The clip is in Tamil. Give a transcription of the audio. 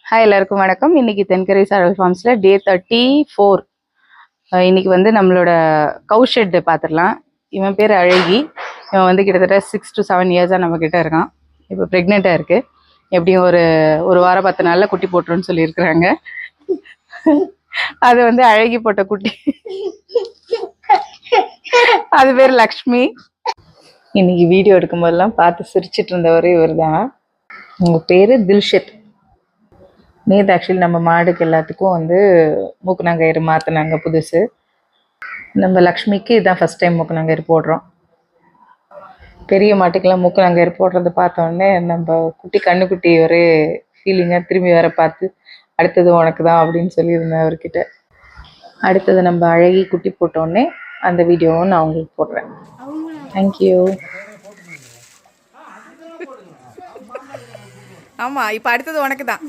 ஹாய் எல்லாருக்கும் வணக்கம். இன்னைக்கு தென்கரை சாரல் ஃபார்ம்ஸில் டே 34. இன்னைக்கு வந்து நம்மளோட கவு ஷெட் பார்த்துடலாம். இவன் பேர் அழகி. இவன் வந்து கிட்டத்தட்ட 6 to 7 இயர்ஸாக நம்ம கிட்ட இருக்கான். இப்போ ப்ரெக்னெண்ட்டாக இருக்குது. எப்படியும் ஒரு வாரம் 10 நாளில் குட்டி போட்டுருன்னு சொல்லியிருக்கிறாங்க. அது வந்து அழகி போட்ட குட்டி. அது பேர் லக்ஷ்மி. இன்னைக்கு வீடியோ எடுக்கும்போதெல்லாம் பார்த்து சிரிச்சிட்டு இருந்தவர் இவர் தான். உங்கள் பேர் தில்ஷத். நேற்று ஆக்சுவலி நம்ம மாடுக்கு எல்லாத்துக்கும் வந்து மூக்குநாங்கயிறு மாற்றினாங்க புதுசு. நம்ம லக்ஷ்மிக்கு இதுதான் ஃபஸ்ட் டைம் மூக்குநாங்கயிறு போடுறோம். பெரிய மாட்டுக்கெல்லாம் மூக்குநாங்கயிறு போடுறத பார்த்தோன்னே நம்ம கண்ணுக்குட்டி ஒரே ஃபீலிங்காக திரும்பி வர பார்த்து அடுத்தது உனக்கு தான் அப்படின்னு சொல்லியிருந்தேன் அவர்கிட்ட. அடுத்தது நம்ம அழகி குட்டி போட்டோடனே அந்த வீடியோவும் நான் உங்களுக்கு போடுறேன். தேங்க்யூ. ஆமாம், இப்போ அடுத்தது உனக்கு தான்.